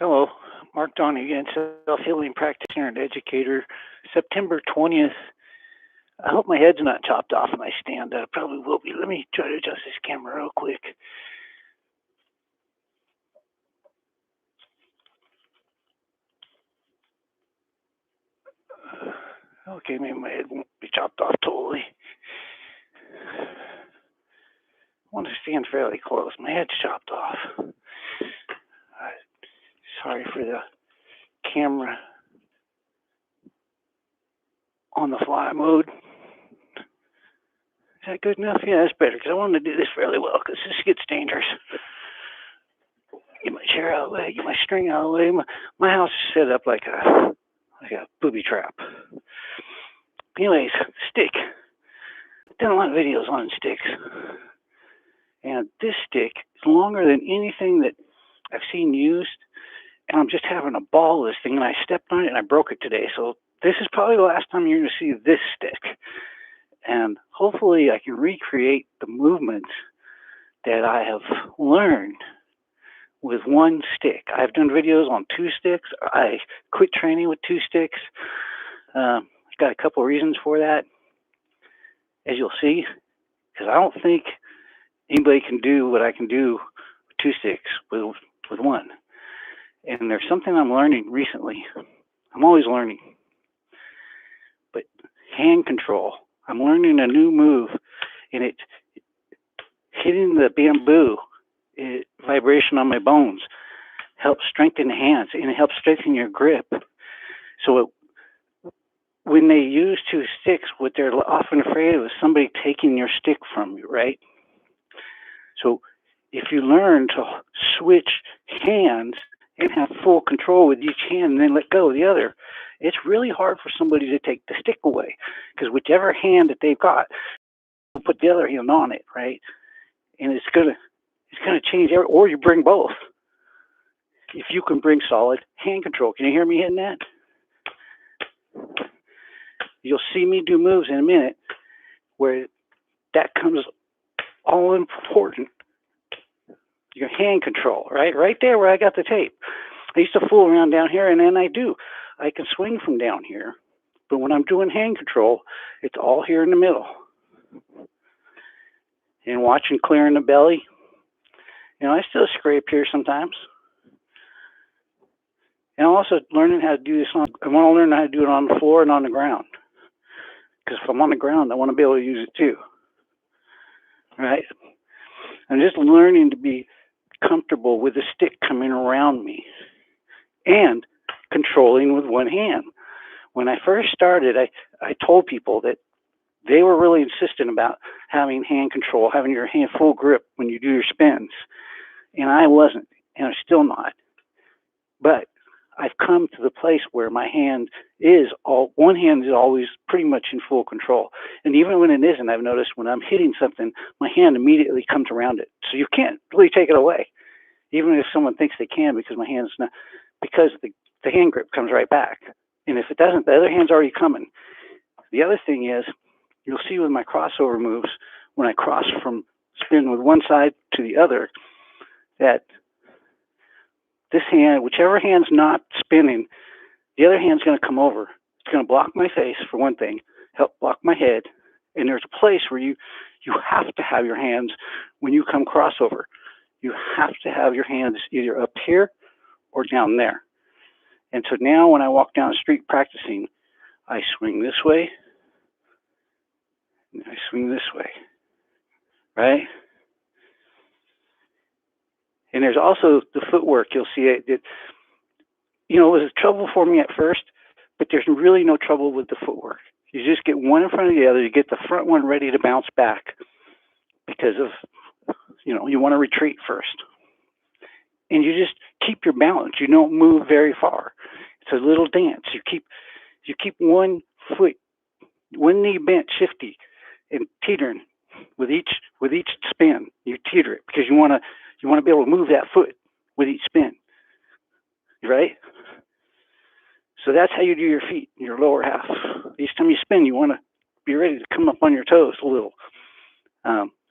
Hello, Mark Donegan, self-healing practitioner and educator. September 20th. I hope my head's not chopped off when I stand up. Probably will be. Let me try to adjust this camera real quick. Okay, maybe my head won't be chopped off totally. I want to stand fairly close. My head's chopped off. Sorry for the camera on the fly mode. Is that good enough? Yeah, that's better because I wanted to do this fairly well because this gets dangerous. Get my chair out of the way, get my string out of the way. My house is set up like a booby trap. Anyways, stick. I've done a lot of videos on sticks. And this stick is longer than anything that I've seen used. And I'm just having a ball of this thing. And I stepped on it and I broke it today. So this is probably the last time you're going to see this stick. And hopefully I can recreate the movements that I have learned with one stick. I've done videos on two sticks. I quit training with two sticks. I've got a couple of reasons for that, as you'll see, because I don't think anybody can do what I can do with two sticks with one. And there's something I'm learning recently. I'm always learning. But hand control. I'm learning a new move, and it's hitting the bamboo vibration on my bones helps strengthen the hands, and it helps strengthen your grip. So when they use two sticks, what they're often afraid of is somebody taking your stick from you, right? So if you learn to switch hands and have full control with each hand and then let go of the other, it's really hard for somebody to take the stick away, because whichever hand that they've got, will put the other hand on it, right? And it's gonna change, or you bring both. If you can bring solid hand control. Can you hear me hitting that? You'll see me do moves in a minute where that comes all important. Your hand control, right? Right there where I got the tape. I used to fool around down here, and then I do. I can swing from down here. But when I'm doing hand control, it's all here in the middle. And watching clearing the belly. You know, I still scrape here sometimes. And I'm also learning how to do this I want to learn how to do it on the floor and on the ground. Because if I'm on the ground, I want to be able to use it too. Right? I'm just learning to be comfortable with the stick coming around me and controlling with one hand. When I first started, I told people that they were really insistent about having hand control, having your hand full grip when you do your spins. And I wasn't, and I'm still not. But I've come to the place where my hand is one hand is always pretty much in full control. And even when it isn't, I've noticed when I'm hitting something, my hand immediately comes around it. So you can't really take it away, even if someone thinks they can, because my hand's not, because the hand grip comes right back. And if it doesn't, the other hand's already coming. The other thing is, you'll see with my crossover moves, when I cross from spin with one side to the other, that this hand, whichever hand's not spinning, the other hand's going to come over. It's going to block my face, for one thing, help block my head. And there's a place where you have to have your hands when you come crossover. You have to have your hands either up here or down there. And so now when I walk down the street practicing, I swing this way, and I swing this way, right? And there's also the footwork. You'll see it. It was trouble for me at first, but there's really no trouble with the footwork. You just get one in front of the other. You get the front one ready to bounce back because of, you want to retreat first. And you just keep your balance. You don't move very far. It's a little dance. You keep one foot, one knee bent, shifty, and teetering with each spin. You teeter it because you want to be able to move that foot with each spin, right? So that's how you do your feet, your lower half. Each time you spin, you want to be ready to come up on your toes a little.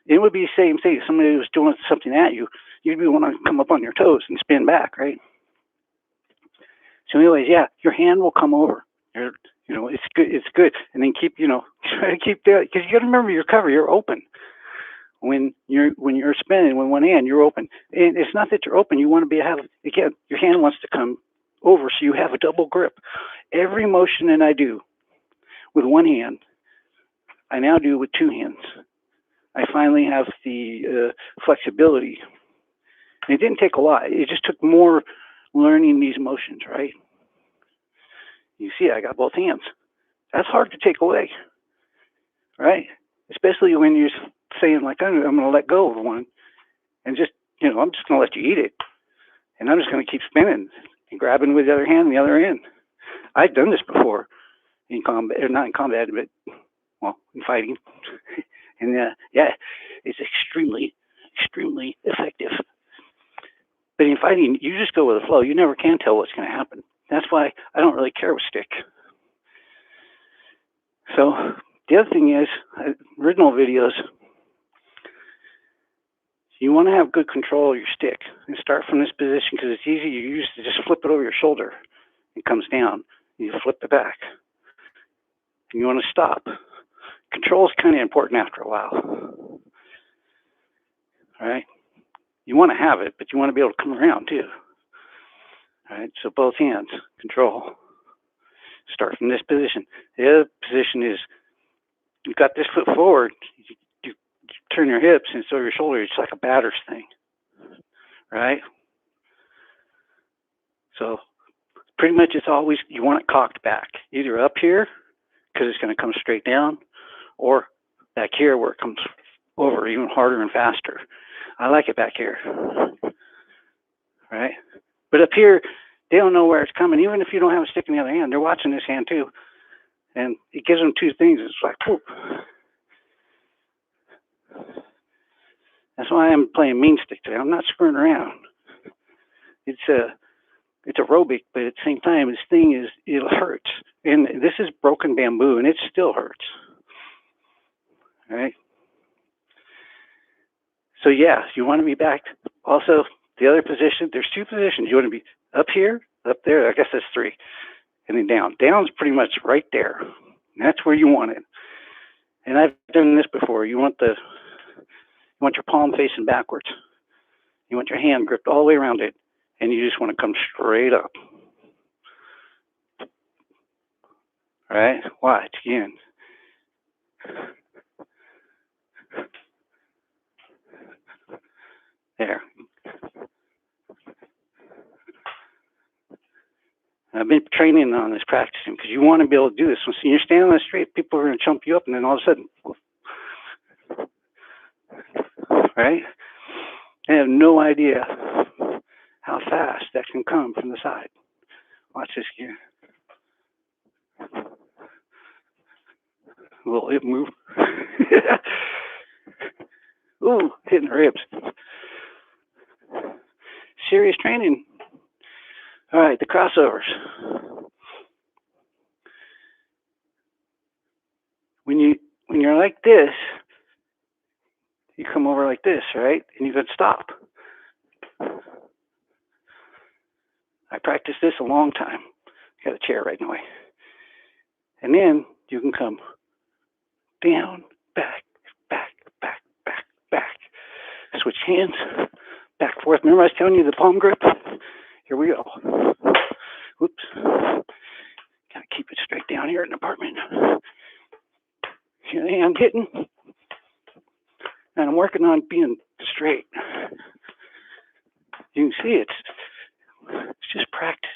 It would be the same thing. If somebody was doing something at you, you'd want to come up on your toes and spin back, right? So anyways, yeah, your hand will come over. It's good. It's good. And then keep, try to keep that, because you got to remember your cover. You're open when you're spinning with one hand. You're open, and it's not that you're open. You want to again. Your hand wants to come over, so you have a double grip. Every motion that I do with one hand, I now do with two hands. I finally have the flexibility. And it didn't take a lot. It just took more learning these motions, right? You see, I got both hands. That's hard to take away, right? Especially when you're saying, like, I'm going to let go of one and just, I'm just going to let you eat it. And I'm just going to keep spinning and grabbing with the other hand and the other end. I've done this before in combat, or not in combat, but, well, in fighting. And, yeah, it's extremely, extremely effective. But in fighting, you just go with the flow. You never can tell what's going to happen. That's why I don't really care with stick. So the other thing is, original videos, you want to have good control of your stick and start from this position, because it's easy. You used to just flip it over your shoulder. It comes down. You flip it back. And you want to stop. Control is kind of important after a while. All right? You want to have it, but you want to be able to come around too. All right? So both hands, control. Start from this position. The other position is, you've got this foot forward. You turn your hips and so your shoulders. It's like a batter's thing, right? So pretty much it's always, you want it cocked back, either up here because it's going to come straight down, or back here where it comes over even harder and faster. I like it back here, right? But up here, they don't know where it's coming. Even if you don't have a stick in the other hand, they're watching this hand too. And it gives them two things. It's like, whoop. That's why I'm playing mean stick today. I'm not screwing around. It's aerobic, but at the same time, this thing it hurts. And this is broken bamboo, and it still hurts. All right? So yeah, you want to be back. Also, the other position, there's two positions. You want to be up here, up there. I guess that's three. And then down. Down's pretty much right there. And that's where you want it. And I've done this before. You want your palm facing backwards. You want your hand gripped all the way around it, and you just want to come straight up. All right? Watch again. There. I've been training on this, practicing, because you want to be able to do this. So you're standing on the street, people are going to chump you up, and then all of a sudden, right? They have no idea how fast that can come from the side. Watch this here. Will it move? Ooh, hitting the ribs. Serious training. All right, the crossovers. When you're like this, you come over like this, right? And you can stop. I practiced this a long time. Got a chair right in the way. And then you can come down, back, back, back, back, back. Switch hands, back, forth. Remember I was telling you the palm grip? Here we go. Whoops. Gotta keep it straight down here in the apartment. Here I am hitting. And I'm working on being straight. You can see it's just practice.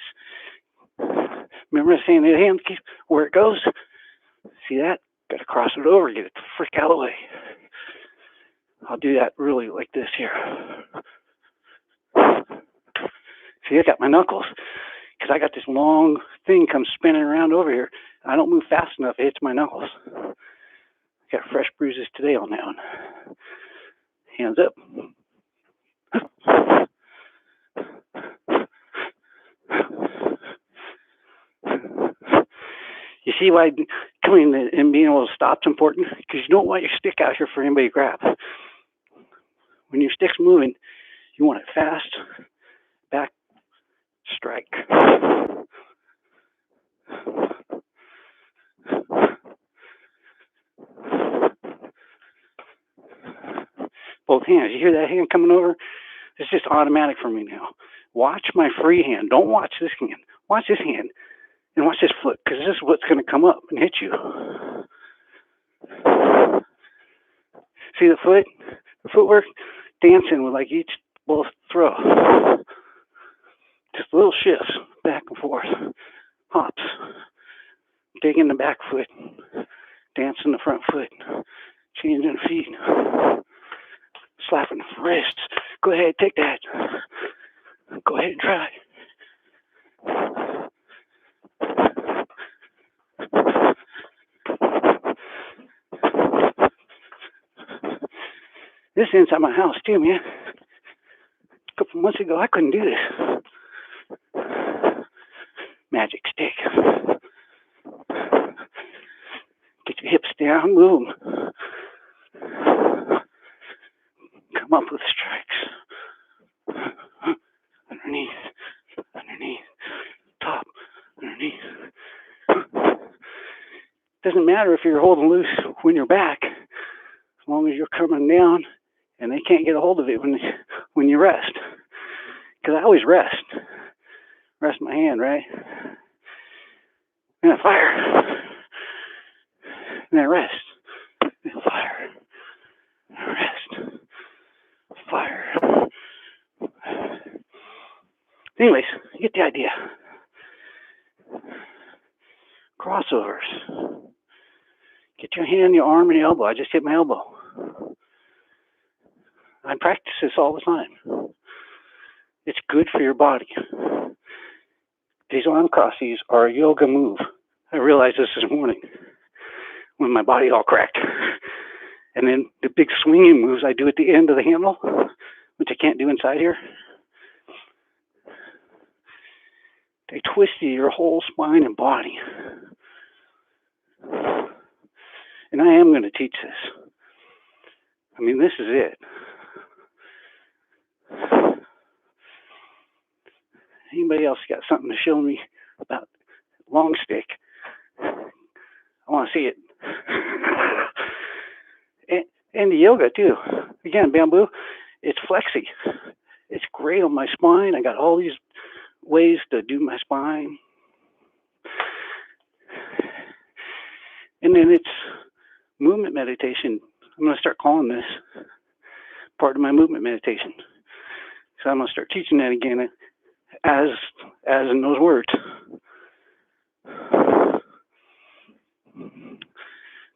Remember saying the hand keep where it goes? See that? Gotta cross it over, get it the frick out of the way. I'll do that really like this here. See, I got my knuckles, because I got this long thing comes spinning around over here. I don't move fast enough, it hits my knuckles. Got fresh bruises today on that one. Hands up. You see why coming and being able to stop is important? Because you don't want your stick out here for anybody to grab. When your stick's moving, you want it fast, back, strike. Both hands. You hear that hand coming over? It's just automatic for me now. Watch my free hand. Don't watch this hand. Watch this hand and watch this foot, because this is what's going to come up and hit you. See the foot? The footwork? Dancing with like each both throw. Just little shifts back and forth. Hops. Digging the back foot. Dancing the front foot. Changing the feet. Slapping the wrists. Go ahead, take that. Go ahead and try. This is inside my house too, man. A couple months ago, I couldn't do this. Magic stick. Get your hips down, move them. Come up with strikes. Underneath, top, underneath. Doesn't matter if you're holding loose when you're back, as long as you're coming down and they can't get a hold of it when you rest. Because I always rest my hand, right? And I fire. And I rest. And I fire. And I rest. Fire. Anyways, you get the idea. Crossovers. Get your hand, your arm, and your elbow. I just hit my elbow. I practice this all the time. It's good for your body. These arm crosses are a yoga move. I realized this morning when my body all cracked. And then the big swinging moves I do at the end of the handle, which I can't do inside here. They twist your whole spine and body. And I am going to teach this. I mean, this is it. Anybody else got something to show me about long stick? I want to see it. And the yoga too. Again, bamboo, it's flexy. It's great on my spine. I got all these ways to do my spine. And then it's movement meditation. I'm going to start calling this part of my movement meditation. So I'm going to start teaching that again as in those words.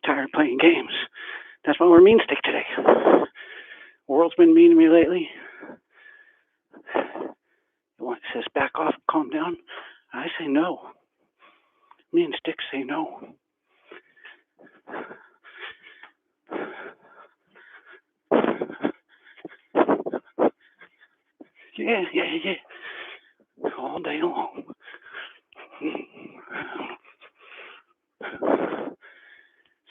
Tired of playing games. That's why we're mean stick today. The world's been mean to me lately. It says back off, calm down. I say no. Me and Stick say no. Yeah. All day long.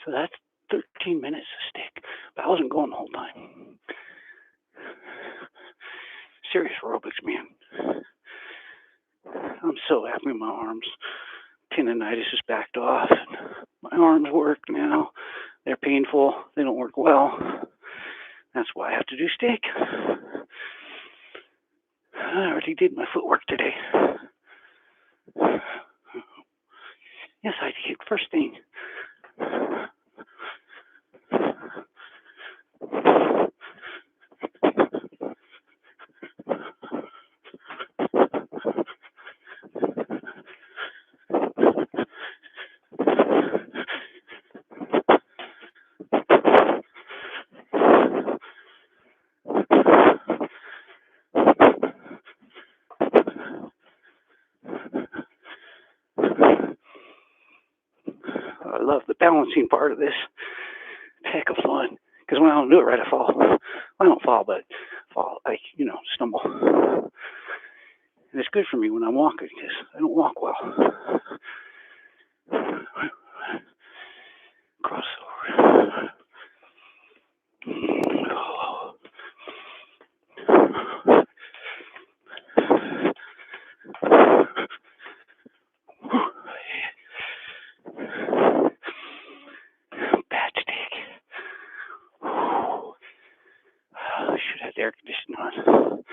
So that's 13 minutes of stick. But I wasn't going the whole time. Serious aerobics, man. I'm so happy with my arms. Tendonitis is backed off. My arms work now. They're painful. They don't work well. That's why I have to do stick. I already did my footwork today. Yes, I did. First thing. I love the balancing part of this. It's a heck of fun. Because when I don't do it right, I fall. I don't fall, but fall, stumble. And it's good for me when I'm walking because I don't walk well. Crossover. air conditioning on.